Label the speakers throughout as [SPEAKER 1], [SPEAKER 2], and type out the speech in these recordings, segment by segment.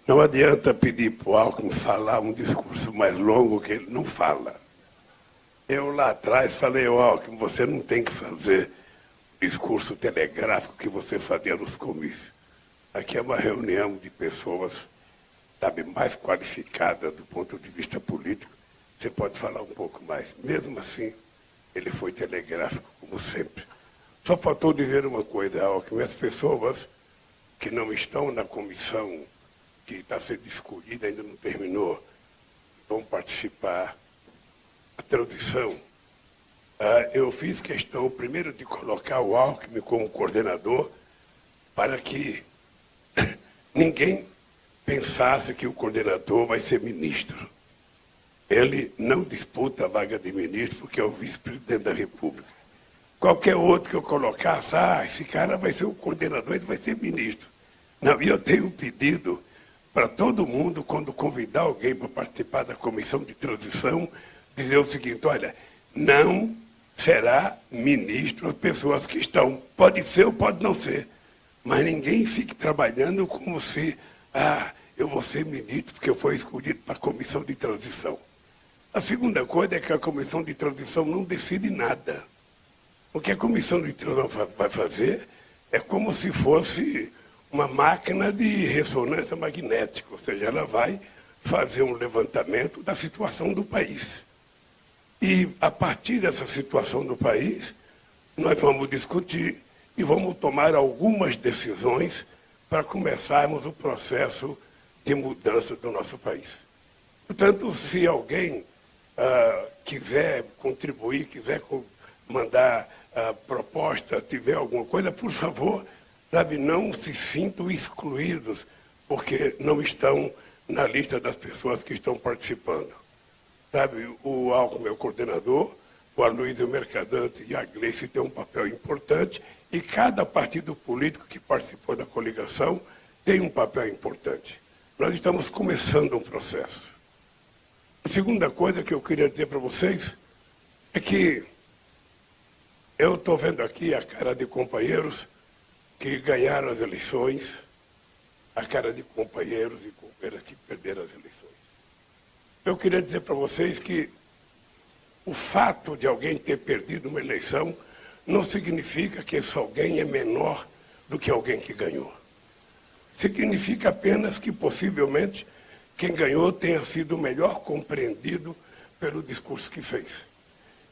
[SPEAKER 1] Não adianta pedir para o Alckmin falar um discurso mais longo que ele não fala. Eu lá atrás falei, Alckmin, você não tem que fazer o discurso telegráfico que você fazia nos comícios. Aqui é uma reunião de pessoas, sabe, mais qualificadas do ponto de vista político. Você pode falar um pouco mais. Mesmo assim, ele foi telegráfico, como sempre. Só faltou dizer uma coisa, Alckmin, as pessoas que não estão na comissão que está sendo escolhida, ainda não terminou, vão participar da transição. Eu fiz questão, primeiro, de colocar o Alckmin como coordenador, para que ninguém pensasse que o coordenador vai ser ministro. Ele não disputa a vaga de ministro, porque é o vice-presidente da República. Qualquer outro que eu colocasse, esse cara vai ser o coordenador, ele vai ser ministro. Não, e eu tenho um pedido para todo mundo, quando convidar alguém para participar da comissão de transição, dizer o seguinte, olha, não será ministro as pessoas que estão. Pode ser ou pode não ser. Mas ninguém fique trabalhando como se, eu vou ser ministro porque eu fui escolhido para a comissão de transição. A segunda coisa é que a comissão de transição não decide nada. O que a comissão de transição vai fazer é como se fosse uma máquina de ressonância magnética, ou seja, ela vai fazer um levantamento da situação do país. E, a partir dessa situação do país, nós vamos discutir e vamos tomar algumas decisões para começarmos o processo de mudança do nosso país. Portanto, se alguém quiser contribuir, quiser mandar proposta, tiver alguma coisa, por favor, sabe, não se sintam excluídos, porque não estão na lista das pessoas que estão participando. Sabe, o Alckmin é o coordenador, o Aloysio Mercadante e a Gleice têm um papel importante, e cada partido político que participou da coligação tem um papel importante. Nós estamos começando um processo. A segunda coisa que eu queria dizer para vocês é que eu estou vendo aqui a cara de companheiros que ganharam as eleições, a cara de companheiros e companheiras que perderam as eleições. Eu queria dizer para vocês que o fato de alguém ter perdido uma eleição não significa que esse alguém é menor do que alguém que ganhou. Significa apenas que, possivelmente, quem ganhou tenha sido melhor compreendido pelo discurso que fez.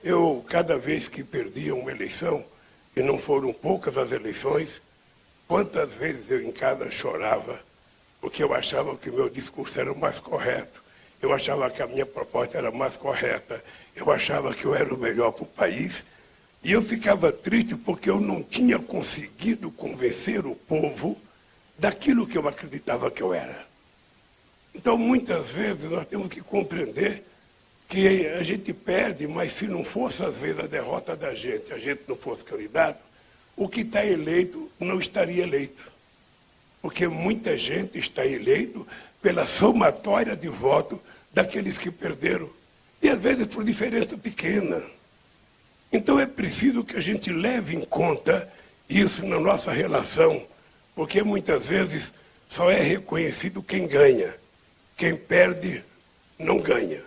[SPEAKER 1] Eu, cada vez que perdia uma eleição, e não foram poucas as eleições, quantas vezes eu em casa chorava, porque eu achava que o meu discurso era o mais correto, eu achava que a minha proposta era mais correta, eu achava que eu era o melhor para o país, e eu ficava triste porque eu não tinha conseguido convencer o povo daquilo que eu acreditava que eu era. Então, muitas vezes, nós temos que compreender que a gente perde, mas se não fosse, às vezes, a derrota da gente, a gente não fosse candidato, o que está eleito não estaria eleito. Porque muita gente está eleito pela somatória de votos daqueles que perderam. E, às vezes, por diferença pequena. Então, é preciso que a gente leve em conta isso na nossa relação, porque, muitas vezes, só é reconhecido quem ganha. Quem perde, não ganha.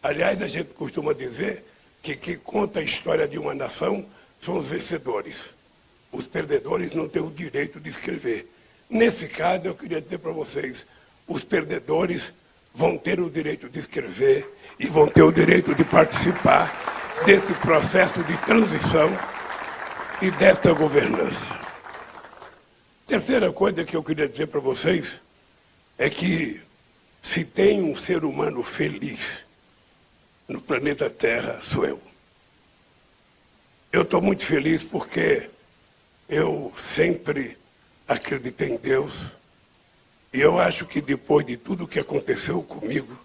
[SPEAKER 1] Aliás, a gente costuma dizer que quem conta a história de uma nação são os vencedores. Os perdedores não têm o direito de escrever. Nesse caso, eu queria dizer para vocês, os perdedores vão ter o direito de escrever e vão ter o direito de participar desse processo de transição e desta governança. Terceira coisa que eu queria dizer para vocês é que se tem um ser humano feliz no planeta Terra, sou eu. Eu estou muito feliz porque eu sempre acreditei em Deus. E eu acho que depois de tudo que aconteceu comigo,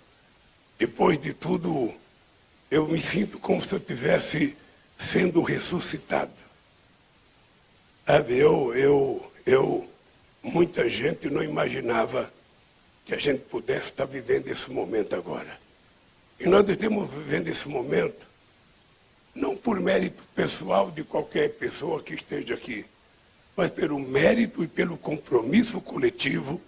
[SPEAKER 1] depois de tudo, eu me sinto como se eu estivesse sendo ressuscitado. Sabe, muita gente não imaginava que a gente pudesse estar vivendo esse momento agora. E nós estamos vivendo esse momento não por mérito pessoal de qualquer pessoa que esteja aqui, mas pelo mérito e pelo compromisso coletivo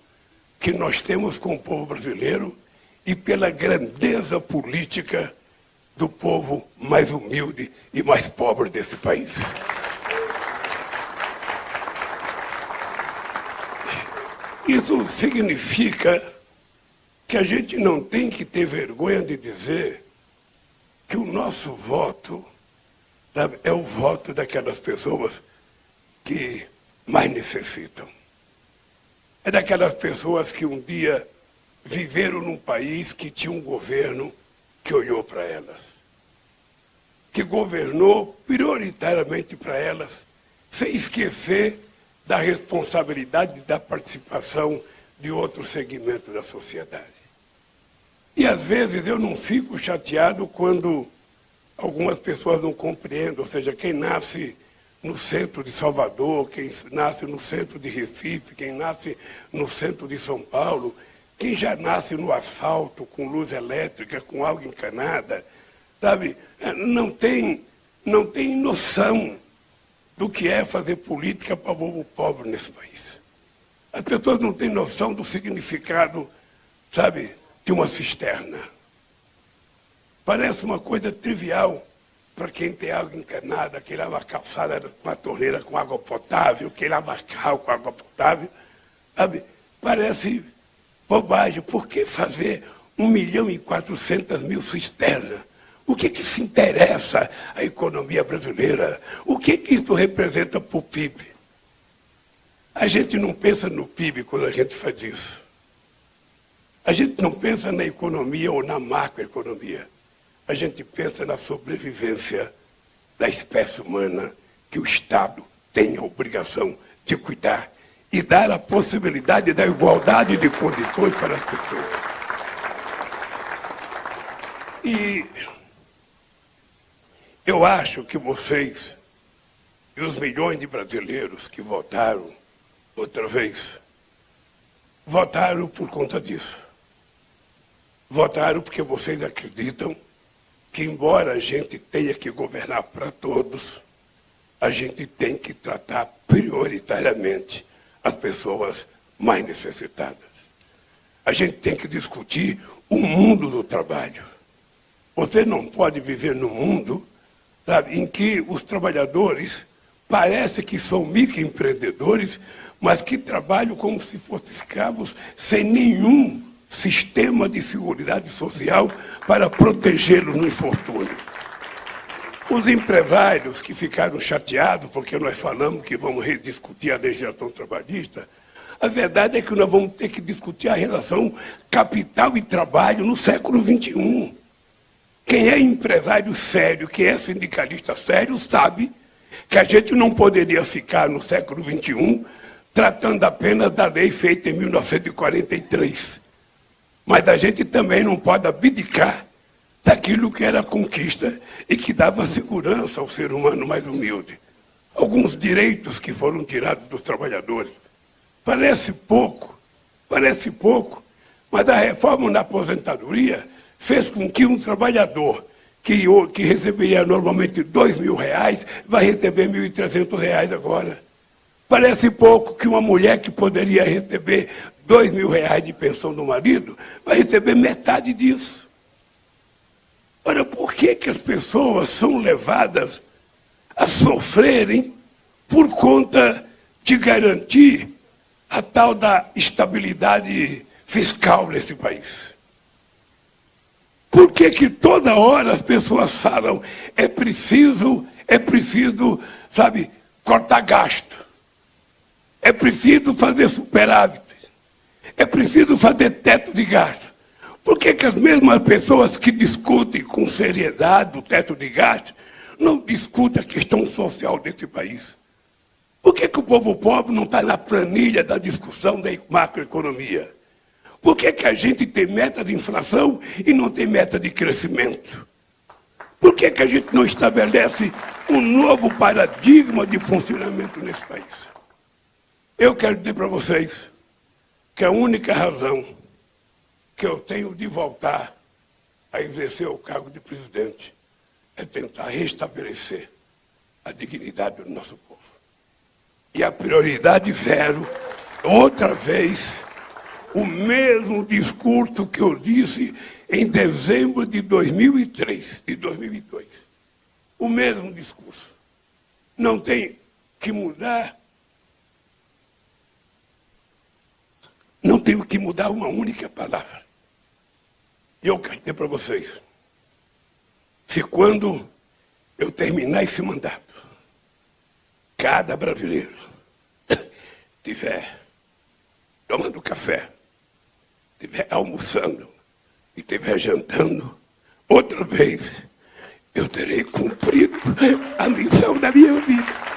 [SPEAKER 1] que nós temos com o povo brasileiro e pela grandeza política do povo mais humilde e mais pobre desse país. Isso significa que a gente não tem que ter vergonha de dizer que o nosso voto, sabe, é o voto daquelas pessoas que mais necessitam. É daquelas pessoas que um dia viveram num país que tinha um governo que olhou para elas, que governou prioritariamente para elas, sem esquecer da responsabilidade da participação de outros segmentos da sociedade. E às vezes eu não fico chateado quando algumas pessoas não compreendem, ou seja, quem nasce no centro de Salvador, quem nasce no centro de Recife, quem nasce no centro de São Paulo, quem já nasce no asfalto, com luz elétrica, com água encanada, sabe, não tem noção do que é fazer política para o povo pobre nesse país. As pessoas não têm noção do significado, sabe, de uma cisterna. Parece uma coisa trivial para quem tem água encanada, quem lava a calçada com a torneira com água potável, quem lava carro com água potável, sabe? Parece bobagem. Por que fazer 1.400.000 cisternas? O que se interessa a economia brasileira? O que isso representa para o PIB? A gente não pensa no PIB quando a gente faz isso. A gente não pensa na economia ou na macroeconomia. A gente pensa na sobrevivência da espécie humana que o Estado tem a obrigação de cuidar e dar a possibilidade da igualdade de condições para as pessoas. E eu acho que vocês e os milhões de brasileiros que votaram outra vez, votaram por conta disso. Votaram porque vocês acreditam que, embora a gente tenha que governar para todos, a gente tem que tratar prioritariamente as pessoas mais necessitadas. A gente tem que discutir o mundo do trabalho. Você não pode viver num mundo, sabe, em que os trabalhadores parece que são microempreendedores, mas que trabalham como se fossem escravos, sem nenhum sistema de seguridade social para protegê-los no infortúnio. Os empresários que ficaram chateados porque nós falamos que vamos rediscutir a legislação trabalhista, a verdade é que nós vamos ter que discutir a relação capital e trabalho no século XXI. Quem é empresário sério, quem é sindicalista sério, sabe que a gente não poderia ficar no século XXI tratando apenas da lei feita em 1943. Mas a gente também não pode abdicar daquilo que era conquista e que dava segurança ao ser humano mais humilde. Alguns direitos que foram tirados dos trabalhadores. Parece pouco, mas a reforma na aposentadoria fez com que um trabalhador que receberia normalmente R$2.000 vai receber R$1.300 agora. Parece pouco que uma mulher que poderia receber R$2.000 de pensão do marido vai receber metade disso. Ora, por que as pessoas são levadas a sofrerem por conta de garantir a tal da estabilidade fiscal nesse país? Por que toda hora as pessoas falam é preciso, sabe, cortar gasto? É preciso fazer superávit. É preciso fazer teto de gasto. Por que as mesmas pessoas que discutem com seriedade o teto de gasto não discutem a questão social desse país? Por que o povo pobre não está na planilha da discussão da macroeconomia? Por que a gente tem meta de inflação e não tem meta de crescimento? Por que a gente não estabelece um novo paradigma de funcionamento nesse país? Eu quero dizer para vocês que a única razão que eu tenho de voltar a exercer o cargo de presidente é tentar restabelecer a dignidade do nosso povo. E a prioridade zero, outra vez, o mesmo discurso que eu disse em dezembro de 2003 e 2002. O mesmo discurso. Não tem que mudar. Não tenho que mudar uma única palavra. E eu quero dizer para vocês, se quando eu terminar esse mandato, cada brasileiro estiver tomando café, estiver almoçando e estiver jantando, outra vez eu terei cumprido a missão da minha vida.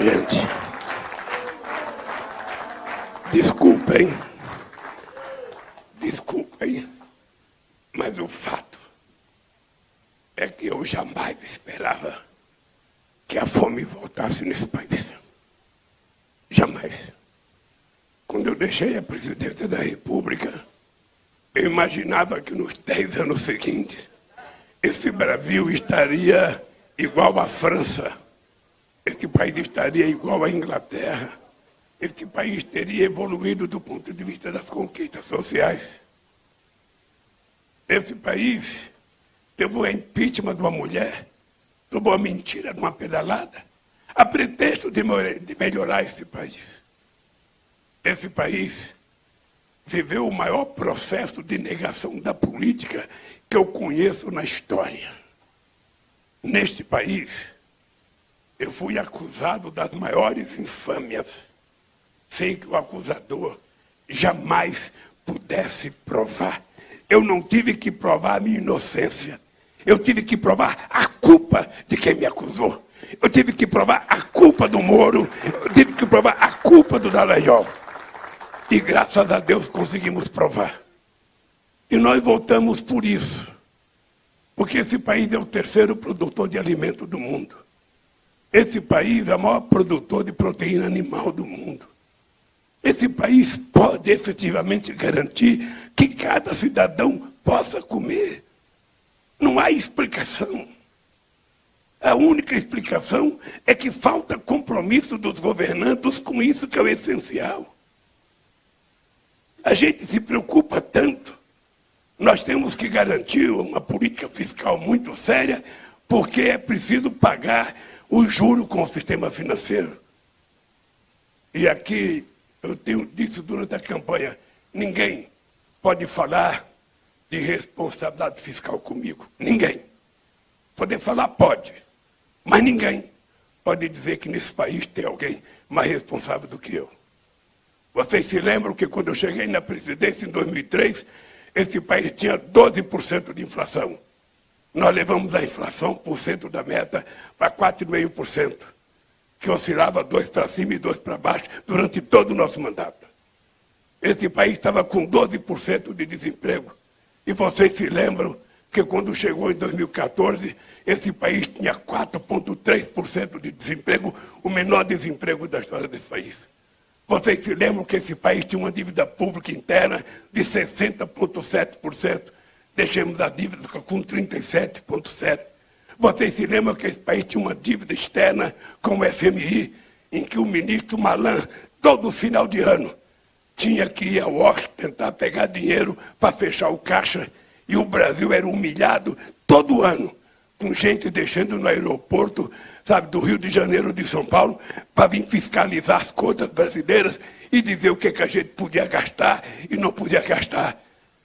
[SPEAKER 1] Gente, desculpem, mas o fato é que eu jamais esperava que a fome voltasse nesse país. Jamais. Quando eu deixei a presidência da República, eu imaginava que nos 10 anos seguintes, esse Brasil estaria igual à França, esse país estaria igual à Inglaterra, esse país teria evoluído do ponto de vista das conquistas sociais. Esse país teve o impeachment de uma mulher, tomou a mentira de uma pedalada, a pretexto de melhorar esse país. Esse país viveu o maior processo de negação da política que eu conheço na história. Neste país, eu fui acusado das maiores infâmias, sem que o acusador jamais pudesse provar. Eu não tive que provar a minha inocência. Eu tive que provar a culpa de quem me acusou. Eu tive que provar a culpa do Moro. Eu tive que provar a culpa do Dallagnol. E graças a Deus conseguimos provar. E nós votamos por isso. Porque esse país é o terceiro produtor de alimento do mundo. Esse país é o maior produtor de proteína animal do mundo. Esse país pode efetivamente garantir que cada cidadão possa comer. Não há explicação. A única explicação é que falta compromisso dos governantes com isso que é o essencial. A gente se preocupa tanto. Nós temos que garantir uma política fiscal muito séria, porque é preciso pagar o juro com o sistema financeiro. E aqui eu tenho dito durante a campanha, ninguém pode falar de responsabilidade fiscal comigo. Ninguém. Poder falar pode, mas ninguém pode dizer que nesse país tem alguém mais responsável do que eu. Vocês se lembram que quando eu cheguei na presidência em 2003, esse país tinha 12% de inflação. Nós levamos a inflação por cento da meta para 4,5%, que oscilava 2 para cima e 2 para baixo durante todo o nosso mandato. Esse país estava com 12% de desemprego. E vocês se lembram que quando chegou em 2014, esse país tinha 4,3% de desemprego, o menor desemprego da história desse país. Vocês se lembram que esse país tinha uma dívida pública interna de 60,7%. Deixamos a dívida com 37,7%. Vocês se lembram que esse país tinha uma dívida externa com o FMI, em que o ministro Malan, todo final de ano, tinha que ir ao Washington tentar pegar dinheiro para fechar o caixa, e o Brasil era humilhado todo ano, com gente deixando no aeroporto, sabe, do Rio de Janeiro, de São Paulo, para vir fiscalizar as contas brasileiras e dizer o que a gente podia gastar e não podia gastar.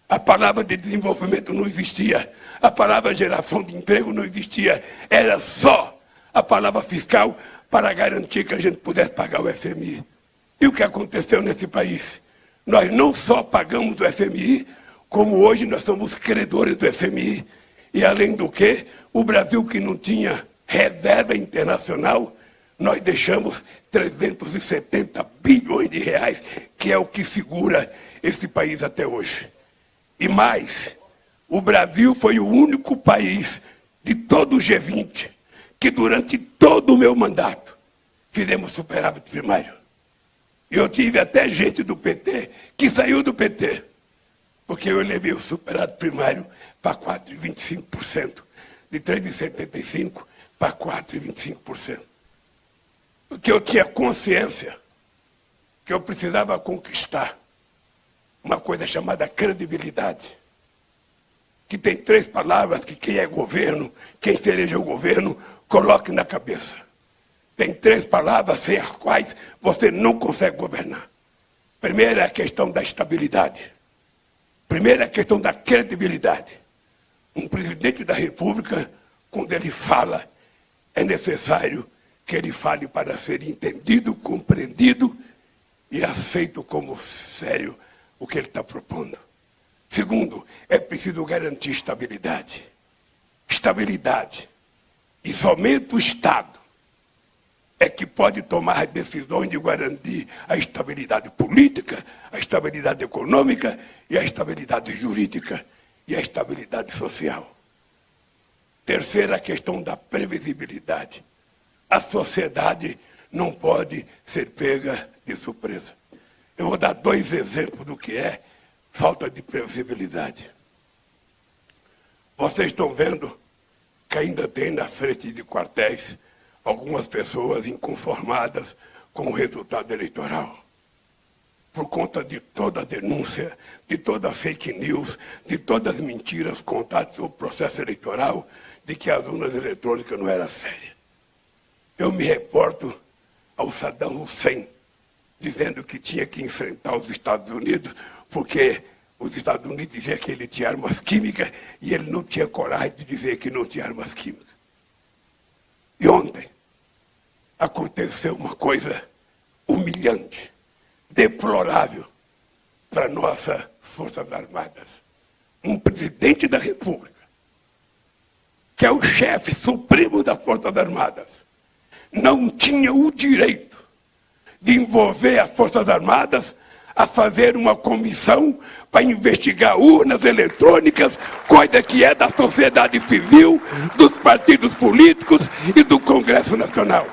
[SPEAKER 1] A palavra de desenvolvimento não existia, a palavra geração de emprego não existia, era só a palavra fiscal para garantir que a gente pudesse pagar o FMI. E o que aconteceu nesse país? Nós não só pagamos o FMI, como hoje nós somos credores do FMI. E além do que, o Brasil que não tinha reserva internacional, nós deixamos 370 bilhões de reais, que é o que segura esse país até hoje. E mais, o Brasil foi o único país de todo o G20 que durante todo o meu mandato fizemos superávit primário. E eu tive até gente do PT que saiu do PT, porque eu levei o superávit primário para 4,25%, de 3,75% para 4,25%. Porque eu tinha consciência que eu precisava conquistar uma coisa chamada credibilidade, que tem 3 palavras que quem é governo, quem se eleger o governo, coloque na cabeça. Tem 3 palavras sem as quais você não consegue governar. Primeiro é a questão da estabilidade. Primeiro é a questão da credibilidade. Um presidente da República, quando ele fala, é necessário que ele fale para ser entendido, compreendido e aceito como sério o que ele está propondo. Segundo, é preciso garantir estabilidade. Estabilidade. E somente o Estado é que pode tomar decisões de garantir a estabilidade política, a estabilidade econômica e a estabilidade jurídica e a estabilidade social. Terceira, a questão da previsibilidade. A sociedade não pode ser pega de surpresa. Eu vou dar 2 exemplos do que é falta de previsibilidade. Vocês estão vendo que ainda tem na frente de quartéis algumas pessoas inconformadas com o resultado eleitoral. Por conta de toda a denúncia, de toda a fake news, de todas as mentiras contadas sobre o processo eleitoral, de que as urnas eletrônicas não eram sérias. Eu me reporto ao Saddam Hussein, dizendo que tinha que enfrentar os Estados Unidos, porque os Estados Unidos diziam que ele tinha armas químicas e ele não tinha coragem de dizer que não tinha armas químicas. E ontem aconteceu uma coisa humilhante, deplorável para nossas Forças Armadas. Um presidente da República, que é o chefe supremo das Forças Armadas, não tinha o direito de envolver as Forças Armadas a fazer uma comissão para investigar urnas eletrônicas, coisa que é da sociedade civil, dos partidos políticos e do Congresso Nacional.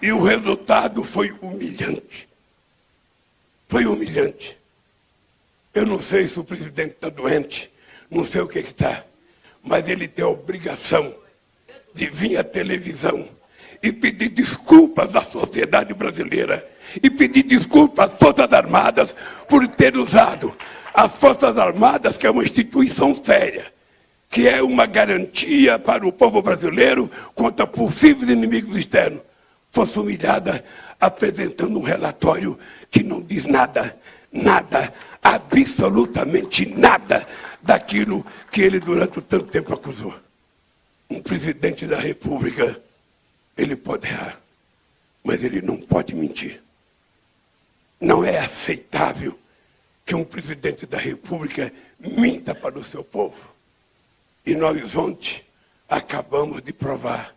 [SPEAKER 1] E o resultado foi humilhante. Foi humilhante. Eu não sei se o presidente está doente, não sei o que está, mas ele tem a obrigação de vir à televisão e pedir desculpas à sociedade brasileira e pedir desculpas às Forças Armadas por ter usado as Forças Armadas, que é uma instituição séria, que é uma garantia para o povo brasileiro contra possíveis inimigos externos, fosse humilhada apresentando um relatório que não diz nada, nada, absolutamente nada daquilo que ele durante tanto tempo acusou. Um presidente da República, ele pode errar, mas ele não pode mentir. Não é aceitável que um presidente da República minta para o seu povo. E nós ontem acabamos de provar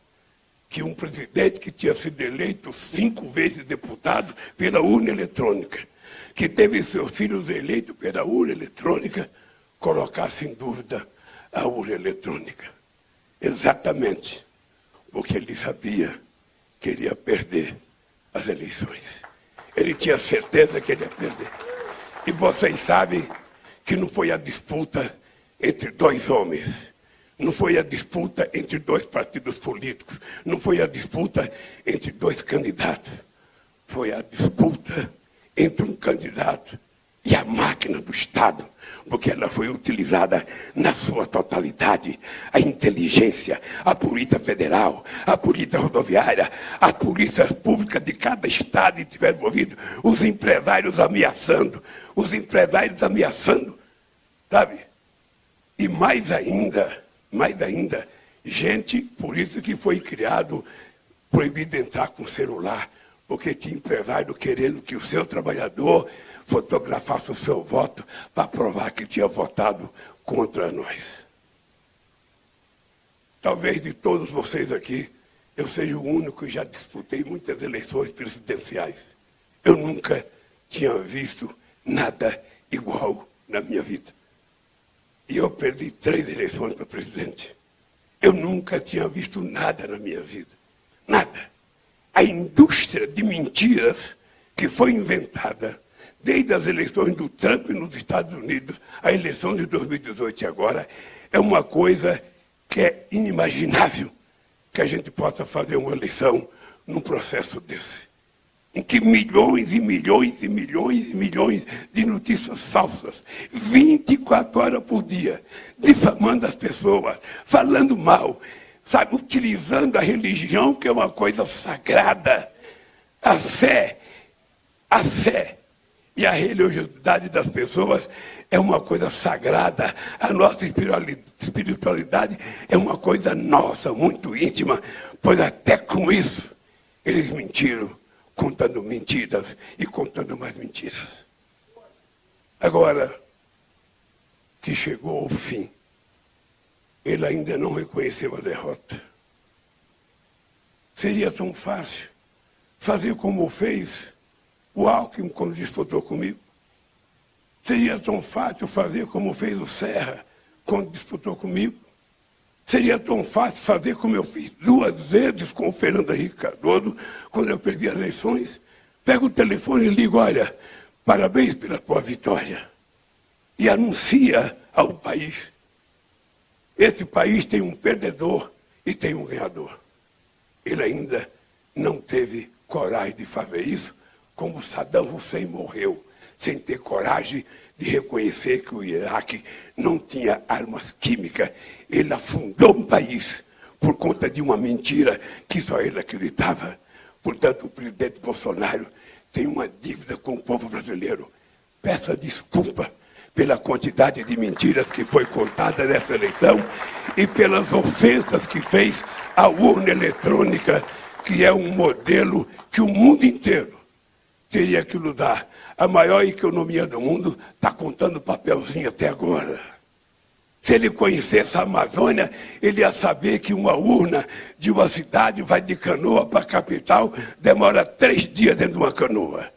[SPEAKER 1] que um presidente que tinha sido eleito 5 vezes deputado pela urna eletrônica, que teve seus filhos eleitos pela urna eletrônica, colocasse em dúvida a urna eletrônica. Exatamente porque ele sabia que ele ia perder as eleições. Ele tinha certeza que ele ia perder. E vocês sabem que não foi a disputa entre 2 homens, não foi a disputa entre 2 partidos políticos, não foi a disputa entre 2 candidatos, foi a disputa entre um candidato e a máquina do Estado, porque ela foi utilizada na sua totalidade. A inteligência, a Polícia Federal, a Polícia Rodoviária, as polícias públicas de cada estado que estiver envolvido, os empresários ameaçando, sabe? E mais ainda, gente, por isso que foi criado, proibido entrar com celular, porque tinha empresário querendo que o seu trabalhador fotografasse o seu voto para provar que tinha votado contra nós. Talvez de todos vocês aqui, eu seja o único que já disputei muitas eleições presidenciais. Eu nunca tinha visto nada igual na minha vida. E eu perdi 3 eleições para presidente. Eu nunca tinha visto nada na minha vida. Nada. A indústria de mentiras que foi inventada desde as eleições do Trump nos Estados Unidos, a eleição de 2018 e agora, é uma coisa que é inimaginável que a gente possa fazer uma eleição num processo desse, em que milhões e milhões e milhões e milhões de notícias falsas, 24 horas por dia, difamando as pessoas, falando mal, sabe, utilizando a religião, que é uma coisa sagrada, a fé e a religiosidade das pessoas é uma coisa sagrada. A nossa espiritualidade é uma coisa nossa, muito íntima, pois até com isso eles mentiram, contando mentiras e contando mais mentiras. Agora que chegou ao fim, ele ainda não reconheceu a derrota. Seria tão fácil fazer como fez o Alckmin quando disputou comigo. Seria tão fácil fazer como fez o Serra quando disputou comigo. Seria tão fácil fazer como eu fiz 2 vezes com o Fernando Henrique Cardoso, quando eu perdi as eleições. Pego o telefone e ligo: olha, parabéns pela tua vitória. E anuncia ao país: esse país tem um perdedor e tem um ganhador. Ele ainda não teve coragem de fazer isso, como Saddam Hussein morreu, sem ter coragem de reconhecer que o Iraque não tinha armas químicas. Ele afundou um país por conta de uma mentira que só ele acreditava. Portanto, o presidente Bolsonaro tem uma dívida com o povo brasileiro. Peça desculpa pela quantidade de mentiras que foi contada nessa eleição e pelas ofensas que fez à urna eletrônica, que é um modelo que o mundo inteiro teria que lutar. A maior economia do mundo está contando papelzinho até agora. Se ele conhecesse a Amazônia, ele ia saber que uma urna de uma cidade vai de canoa para a capital, demora 3 dias dentro de uma canoa.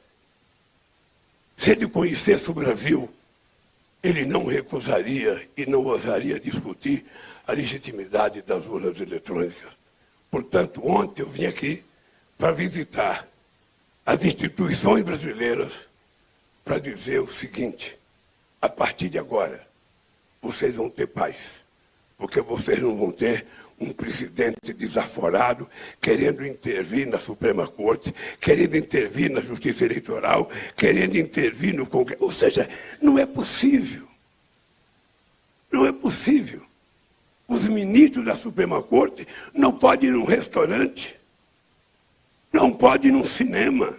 [SPEAKER 1] Se ele conhecesse o Brasil, ele não recusaria e não ousaria discutir a legitimidade das urnas eletrônicas. Portanto, ontem eu vim aqui para visitar as instituições brasileiras para dizer o seguinte: a partir de agora, vocês vão ter paz, porque vocês não vão ter um presidente desaforado querendo intervir na Suprema Corte, querendo intervir na Justiça Eleitoral, querendo intervir no Congresso. Ou seja, não é possível. Não é possível. Os ministros da Suprema Corte não podem ir num restaurante, não podem ir num cinema,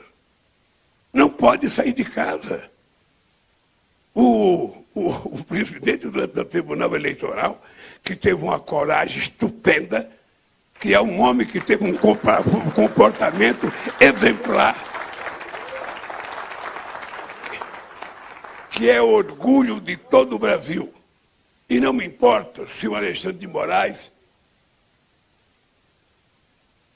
[SPEAKER 1] não podem sair de casa. O presidente do Tribunal Eleitoral, que teve uma coragem estupenda, que é um homem que teve um comportamento exemplar, que é orgulho de todo o Brasil. E não me importa se o Alexandre de Moraes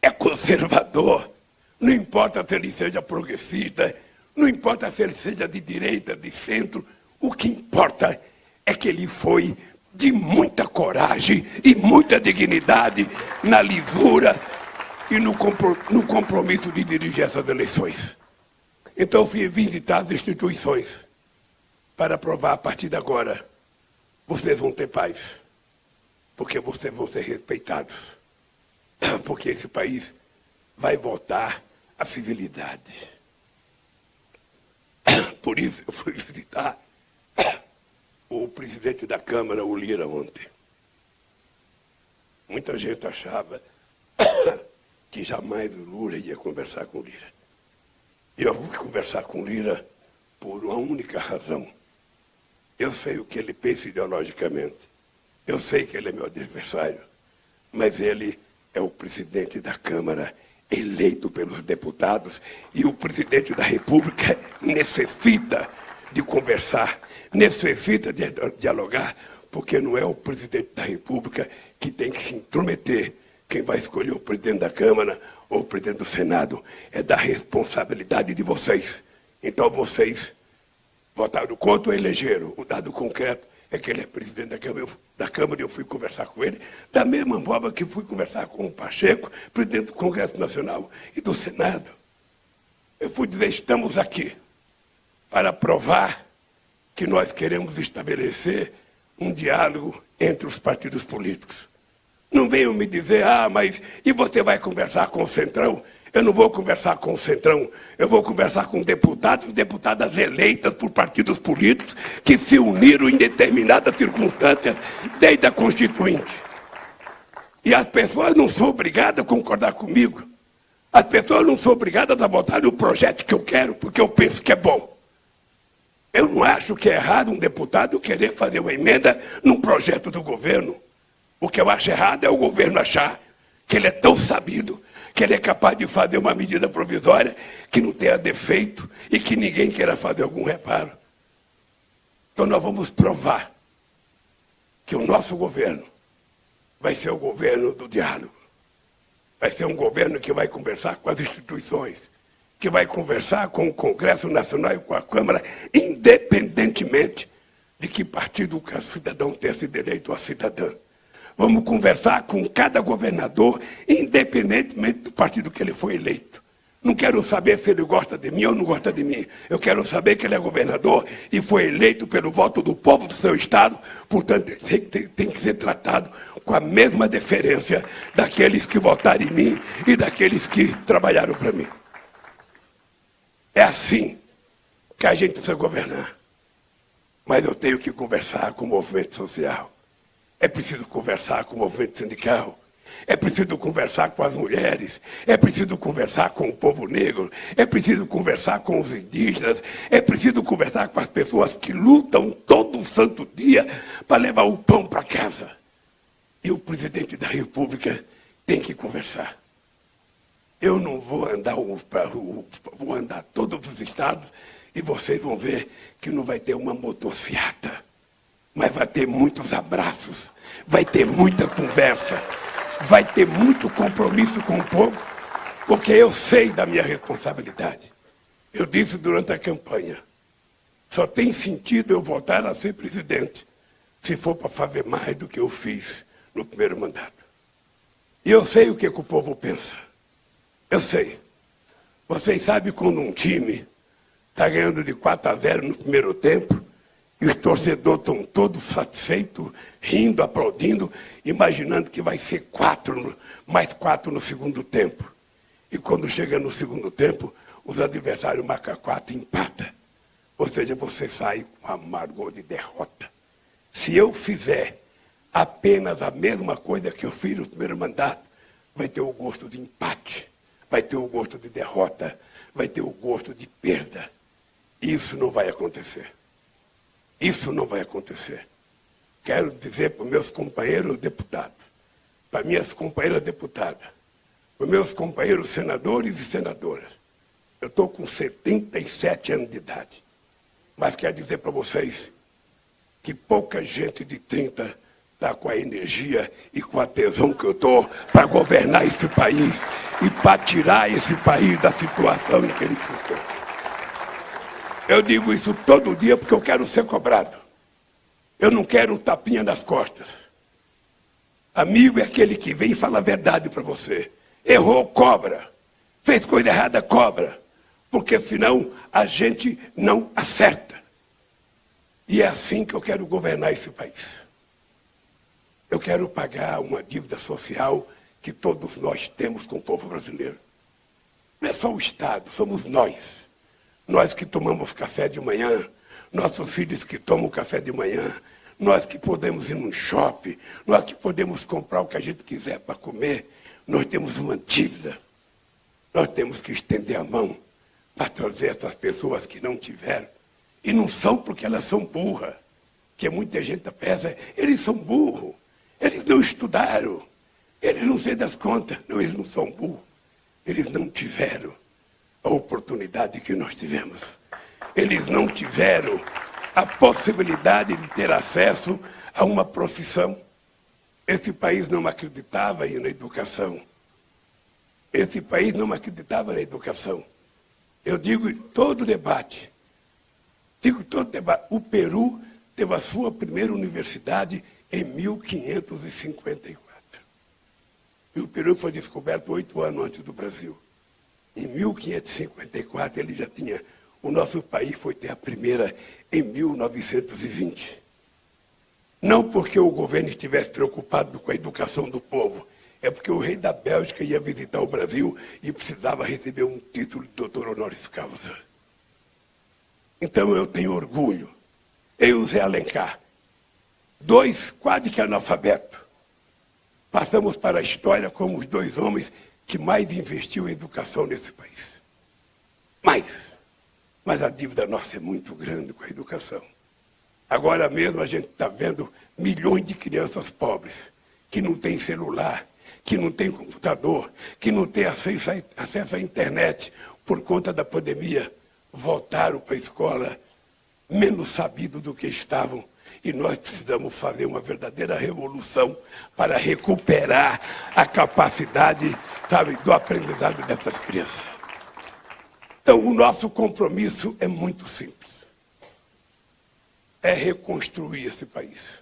[SPEAKER 1] é conservador, não importa se ele seja progressista, não importa se ele seja de direita, de centro. O que importa é que ele foi de muita coragem e muita dignidade na lisura e no compromisso de dirigir essas eleições. Então eu fui visitar as instituições para provar: a partir de agora vocês vão ter paz, porque vocês vão ser respeitados, porque esse país vai voltar à civilidade. Por isso eu fui visitar o presidente da Câmara, o Lira, ontem. Muita gente achava que jamais o Lula ia conversar com o Lira. Eu fui conversar com o Lira por uma única razão. Eu sei o que ele pensa ideologicamente. Eu sei que ele é meu adversário. Mas ele é o presidente da Câmara, eleito pelos deputados, e o presidente da República necessita de conversar, necessita de dialogar, porque não é o presidente da República que tem que se intrometer. Quem vai escolher o presidente da Câmara ou o presidente do Senado é da responsabilidade de vocês. Então vocês votaram contra ou elegeram. O dado concreto é que ele é presidente da Câmara e eu fui conversar com ele, da mesma forma que fui conversar com o Pacheco, presidente do Congresso Nacional e do Senado. Eu fui dizer, estamos aqui para provar que nós queremos estabelecer um diálogo entre os partidos políticos. Não venham me dizer, mas e você vai conversar com o Centrão? Eu não vou conversar com o Centrão, eu vou conversar com deputados e deputadas eleitas por partidos políticos que se uniram em determinadas circunstâncias desde a Constituinte. E as pessoas não são obrigadas a concordar comigo. As pessoas não são obrigadas a votar no projeto que eu quero, porque eu penso que é bom. Eu não acho que é errado um deputado querer fazer uma emenda num projeto do governo. O que eu acho errado é o governo achar que ele é tão sabido, que ele é capaz de fazer uma medida provisória que não tenha defeito e que ninguém queira fazer algum reparo. Então nós vamos provar que o nosso governo vai ser o governo do diálogo. Vai ser um governo que vai conversar com as instituições, que vai conversar com o Congresso Nacional e com a Câmara, independentemente de que partido o cidadão tenha sido eleito ou a cidadã. Vamos conversar com cada governador, independentemente do partido que ele foi eleito. Não quero saber se ele gosta de mim ou não gosta de mim. Eu quero saber que ele é governador e foi eleito pelo voto do povo do seu estado, portanto, tem que ser tratado com a mesma deferência daqueles que votaram em mim e daqueles que trabalharam para mim. É assim que a gente precisa governar. Mas eu tenho que conversar com o movimento social. É preciso conversar com o movimento sindical. É preciso conversar com as mulheres. É preciso conversar com o povo negro. É preciso conversar com os indígenas. É preciso conversar com as pessoas que lutam todo santo dia para levar o pão para casa. E o presidente da República tem que conversar. Eu não vou andar, vou andar todos os estados e vocês vão ver que não vai ter uma motociata, mas vai ter muitos abraços, vai ter muita conversa, vai ter muito compromisso com o povo, porque eu sei da minha responsabilidade. Eu disse durante a campanha, só tem sentido eu voltar a ser presidente se for para fazer mais do que eu fiz no primeiro mandato. E eu sei o que o povo pensa. Eu sei. Vocês sabem quando um time está ganhando de 4-0 no primeiro tempo e os torcedores estão todos satisfeitos, rindo, aplaudindo, imaginando que vai ser mais 4 no segundo tempo. E quando chega no segundo tempo, os adversários marcam 4 e empata. Ou seja, você sai com amargor de derrota. Se eu fizer apenas a mesma coisa que eu fiz no primeiro mandato, vai ter o gosto de empate. Vai ter o gosto de derrota, vai ter o gosto de perda. Isso não vai acontecer. Isso não vai acontecer. Quero dizer para os meus companheiros deputados, para minhas companheiras deputadas, para os meus companheiros senadores e senadoras, eu estou com 77 anos de idade, mas quero dizer para vocês que pouca gente de 30 está com a energia e com a tesão que eu estou para governar esse país e para tirar esse país da situação em que ele ficou. Eu digo isso todo dia porque eu quero ser cobrado. Eu não quero um tapinha nas costas. Amigo é aquele que vem e fala a verdade para você. Errou, cobra. Fez coisa errada, cobra. Porque senão a gente não acerta. E é assim que eu quero governar esse país. Eu quero pagar uma dívida social que todos nós temos com o povo brasileiro. Não é só o Estado, somos nós. Nós que tomamos café de manhã, nossos filhos que tomam café de manhã, nós que podemos ir num shopping, nós que podemos comprar o que a gente quiser para comer, nós temos uma dívida. Nós temos que estender a mão para trazer essas pessoas que não tiveram. E não são porque elas são burras, que muita gente pensa, eles são burros. Eles não estudaram, eles não sei das contas. Não, eles não são burros. Eles não tiveram a oportunidade que nós tivemos. Eles não tiveram a possibilidade de ter acesso a uma profissão. Esse país não acreditava na educação. Esse país não acreditava na educação. Eu digo em todo debate, o Peru teve a sua primeira universidade em 1554. E o Peru foi descoberto 8 anos antes do Brasil. Em 1554, ele já tinha... O nosso país foi ter a primeira em 1920. Não porque o governo estivesse preocupado com a educação do povo, é porque o rei da Bélgica ia visitar o Brasil e precisava receber um título de doutor honoris causa. Então eu tenho orgulho. Eu e o Zé Alencar, 2 quase que analfabetos, passamos para a história como os 2 homens que mais investiu em educação nesse país. Mas a dívida nossa é muito grande com a educação. Agora mesmo a gente está vendo milhões de crianças pobres, que não têm celular, que não têm computador, que não têm acesso à internet por conta da pandemia, voltaram para a escola menos sabidos do que estavam. E nós precisamos fazer uma verdadeira revolução para recuperar a capacidade, sabe, do aprendizado dessas crianças. Então, o nosso compromisso é muito simples. É reconstruir esse país.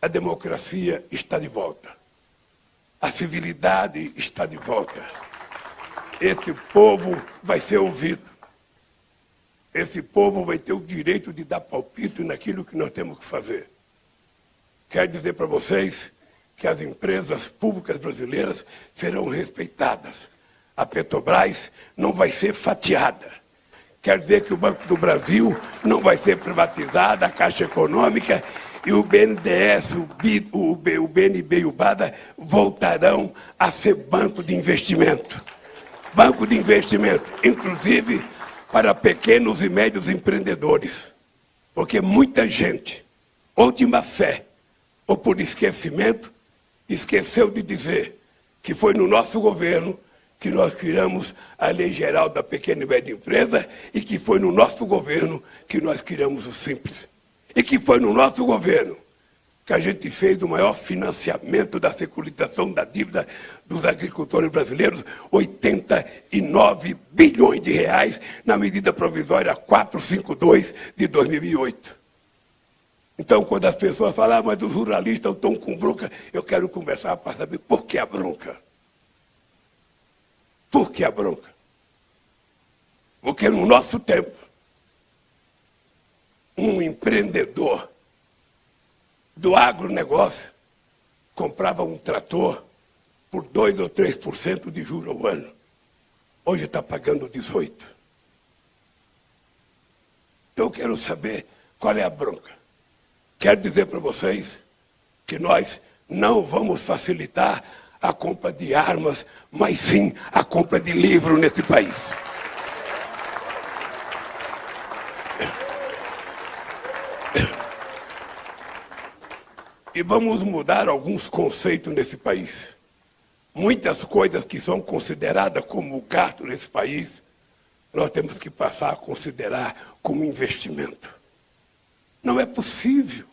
[SPEAKER 1] A democracia está de volta. A civilidade está de volta. Esse povo vai ser ouvido. Esse povo vai ter o direito de dar palpite naquilo que nós temos que fazer. Quero dizer para vocês que as empresas públicas brasileiras serão respeitadas. A Petrobras não vai ser fatiada. Quer dizer que o Banco do Brasil não vai ser privatizado, a Caixa Econômica e o BNDES, o BNB e o BADA voltarão a ser banco de investimento. Banco de investimento, inclusive para pequenos e médios empreendedores. Porque muita gente, ou de má fé, ou por esquecimento, esqueceu de dizer que foi no nosso governo que nós criamos a Lei Geral da Pequena e Média Empresa e que foi no nosso governo que nós criamos o Simples. E que foi no nosso governo que a gente fez o maior financiamento da securitização da dívida dos agricultores brasileiros, 89 bilhões de reais na medida provisória 452 de 2008. Então, quando as pessoas falam, mas os ruralistas estão com bronca, eu quero conversar para saber por que a bronca. Por que a bronca? Porque no nosso tempo, um empreendedor do agronegócio comprava um trator por 2 ou 3% de juros ao ano. Hoje está pagando 18%. Então eu quero saber qual é a bronca. Quero dizer para vocês que nós não vamos facilitar a compra de armas, mas sim a compra de livro nesse país. E vamos mudar alguns conceitos nesse país. Muitas coisas que são consideradas como gasto nesse país, nós temos que passar a considerar como investimento. Não é possível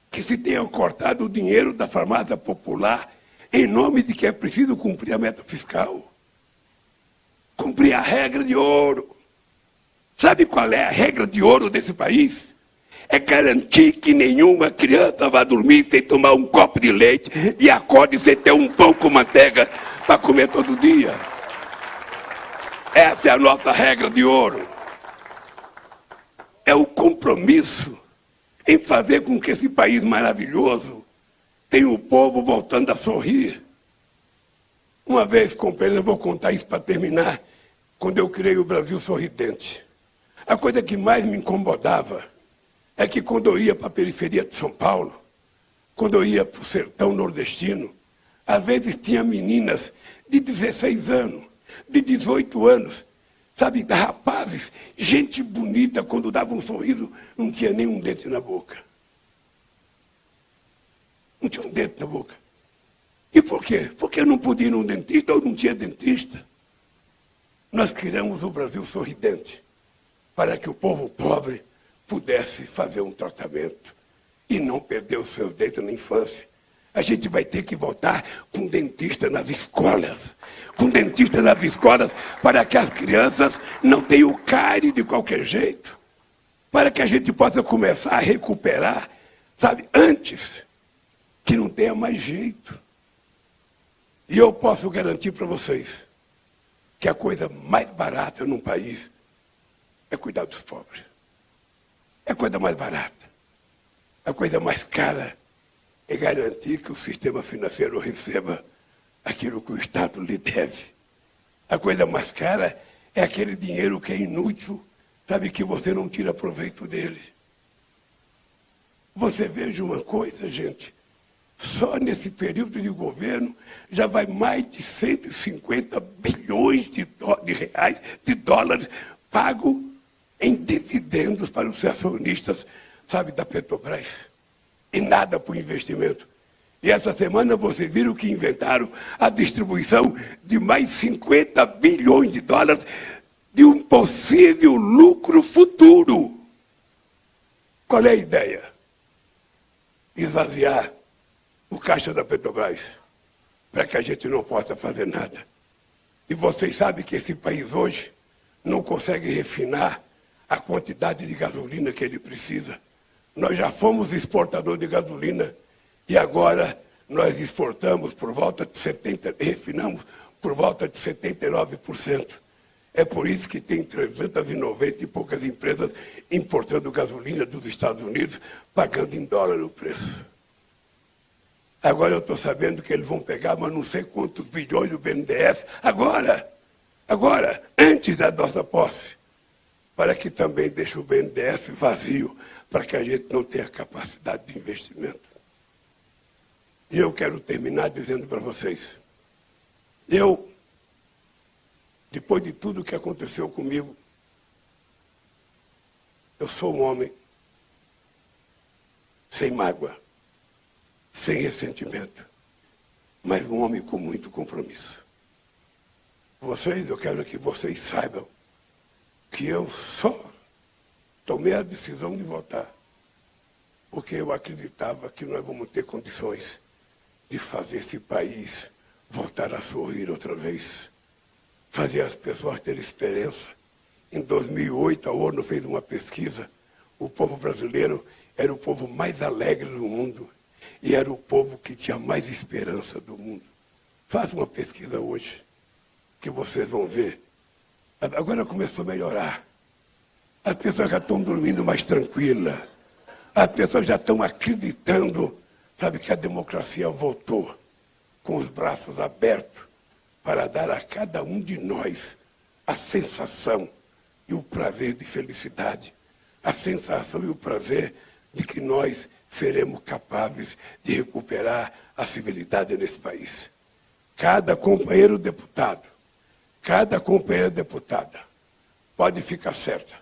[SPEAKER 1] que se tenha cortado o dinheiro da farmácia popular em nome de que é preciso cumprir a meta fiscal. Cumprir a regra de ouro. Sabe qual é a regra de ouro desse país? É garantir que nenhuma criança vá dormir sem tomar um copo de leite e acorde sem ter um pão com manteiga para comer todo dia. Essa é a nossa regra de ouro. É o compromisso em fazer com que esse país maravilhoso tenha o povo voltando a sorrir. Uma vez, companheiro, eu vou contar isso para terminar, quando eu criei o Brasil Sorridente. A coisa que mais me incomodava é que quando eu ia para a periferia de São Paulo, quando eu ia para o sertão nordestino, às vezes tinha meninas de 16 anos, de 18 anos, sabe, rapazes, gente bonita, quando dava um sorriso, não tinha nenhum dente na boca. Não tinha um dente na boca. E por quê? Porque não podia ir num dentista ou não tinha dentista. Nós criamos o Brasil Sorridente para que o povo pobre pudesse fazer um tratamento e não perder os seus dentes na infância. A gente vai ter que voltar com dentista nas escolas. Com dentista nas escolas para que as crianças não tenham cárie de qualquer jeito. para que a gente possa começar a recuperar, sabe, antes que não tenha mais jeito. E eu posso garantir para vocês que a coisa mais barata num país é cuidar dos pobres. É a coisa mais barata. A coisa mais cara é garantir que o sistema financeiro receba aquilo que o Estado lhe deve. A coisa mais cara é aquele dinheiro que é inútil, sabe, que você não tira proveito dele. Você veja uma coisa, gente, só nesse período de governo já vai mais de 150 bilhões de reais, de dólares, pago em dividendos para os acionistas, sabe, da Petrobras. E nada para o investimento. E essa semana vocês viram que inventaram a distribuição de mais 50 bilhões de dólares de um possível lucro futuro. Qual é a ideia? Esvaziar o caixa da Petrobras, para que a gente não possa fazer nada. E vocês sabem que esse país hoje não consegue refinar a quantidade de gasolina que ele precisa. Nós já fomos exportador de gasolina e agora nós exportamos por volta de refinamos por volta de 79%. É por isso que tem 390 e poucas empresas importando gasolina dos Estados Unidos, pagando em dólar o preço. Agora eu estou sabendo que eles vão pegar, mas não sei quantos bilhões do BNDES, agora, antes da nossa posse, para que também deixe o BNDES vazio, para que a gente não tenha capacidade de investimento. E eu quero terminar dizendo para vocês, depois de tudo que aconteceu comigo, eu sou um homem sem mágoa, sem ressentimento, mas um homem com muito compromisso. Eu quero que vocês saibam que eu só tomei a decisão de votar porque eu acreditava que nós vamos ter condições de fazer esse país voltar a sorrir outra vez, fazer as pessoas terem esperança. Em 2008, a ONU fez uma pesquisa, o povo brasileiro era o povo mais alegre do mundo e era o povo que tinha mais esperança do mundo. Faça uma pesquisa hoje, que vocês vão ver. Agora começou a melhorar. As pessoas já estão dormindo mais tranquilas. As pessoas já estão acreditando, sabe, que a democracia voltou com os braços abertos para dar a cada um de nós a sensação e o prazer de felicidade. A sensação e o prazer de que nós seremos capazes de recuperar a civilidade nesse país. Cada companheiro deputado, cada companheira deputada pode ficar certa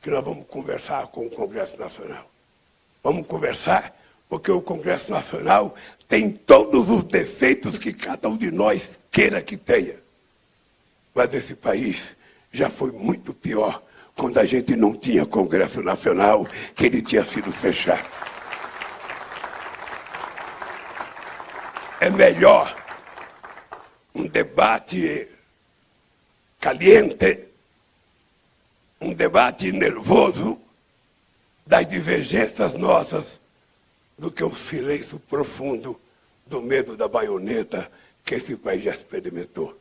[SPEAKER 1] que nós vamos conversar com o Congresso Nacional. Vamos conversar porque o Congresso Nacional tem todos os defeitos que cada um de nós queira que tenha. Mas esse país já foi muito pior quando a gente não tinha Congresso Nacional, que ele tinha sido fechado. É melhor um debate caliente, um debate nervoso das divergências nossas, do que o silêncio profundo do medo da baioneta que esse país já experimentou.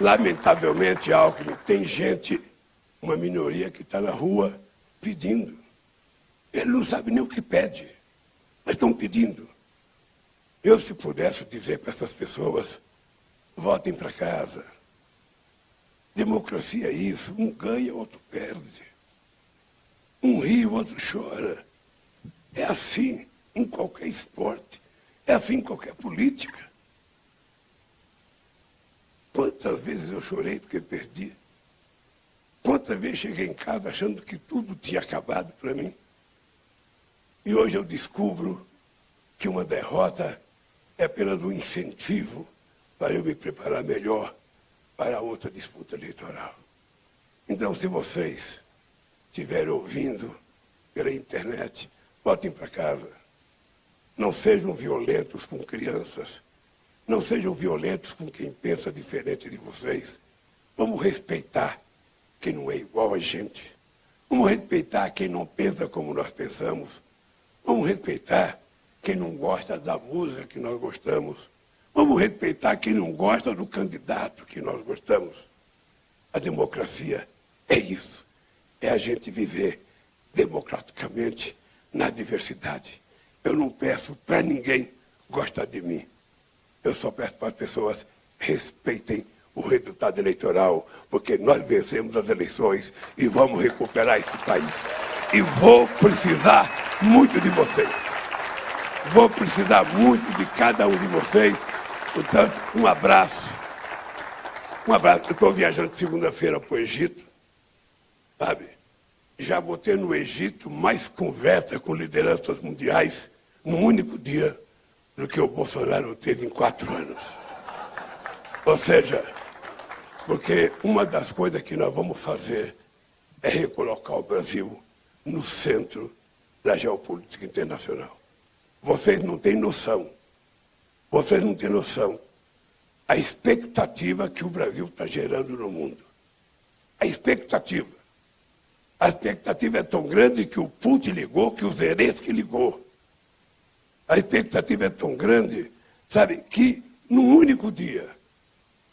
[SPEAKER 1] Lamentavelmente, Alckmin, tem gente, uma minoria que está na rua pedindo. Ele não sabe nem o que pede, mas estão pedindo. Eu, se pudesse dizer para essas pessoas, voltem para casa. Democracia é isso, um ganha, o outro perde. Um ri, o outro chora. É assim em qualquer esporte, é assim em qualquer política. Quantas vezes eu chorei porque perdi? Quantas vezes cheguei em casa achando que tudo tinha acabado para mim? E hoje eu descubro que uma derrota é apenas um incentivo para eu me preparar melhor para outra disputa eleitoral. Então, se vocês estiverem ouvindo pela internet, voltem para casa. Não sejam violentos com crianças. Não sejam violentos com quem pensa diferente de vocês. Vamos respeitar quem não é igual a gente. Vamos respeitar quem não pensa como nós pensamos. Vamos respeitar quem não gosta da música que nós gostamos. Vamos respeitar quem não gosta do candidato que nós gostamos. A democracia é isso. É a gente viver democraticamente na diversidade. Eu não peço para ninguém gostar de mim. Eu só peço para as pessoas respeitem o resultado eleitoral, porque nós vencemos as eleições e vamos recuperar este país. E vou precisar muito de vocês. Vou precisar muito de cada um de vocês. Portanto, um abraço. Um abraço. Eu estou viajando segunda-feira para o Egito, sabe? Já vou ter no Egito mais conversa com lideranças mundiais num único dia do que o Bolsonaro teve em 4 anos. Ou seja, porque uma das coisas que nós vamos fazer é recolocar o Brasil no centro da geopolítica internacional. Vocês não têm noção. Vocês não têm noção. A expectativa que o Brasil está gerando no mundo. A expectativa. A expectativa é tão grande que o Putin ligou, que o Zelensky ligou. A expectativa é tão grande, sabe, que num único dia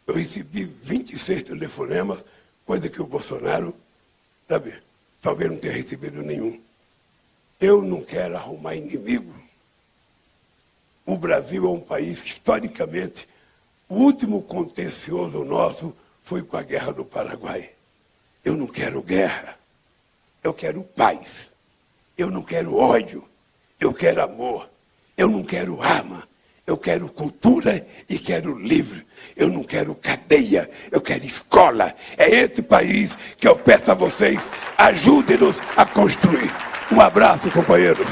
[SPEAKER 1] eu recebi 26 telefonemas, coisa que o Bolsonaro, sabe, talvez não tenha recebido nenhum. Eu não quero arrumar inimigo. O Brasil é um país que, historicamente, o último contencioso nosso foi com a Guerra do Paraguai. Eu não quero guerra. Eu quero paz. Eu não quero ódio. Eu quero amor. Eu não quero arma. Eu quero cultura e quero livre. Eu não quero cadeia. Eu quero escola. É esse país que eu peço a vocês, ajudem-nos a construir. Um abraço, companheiros.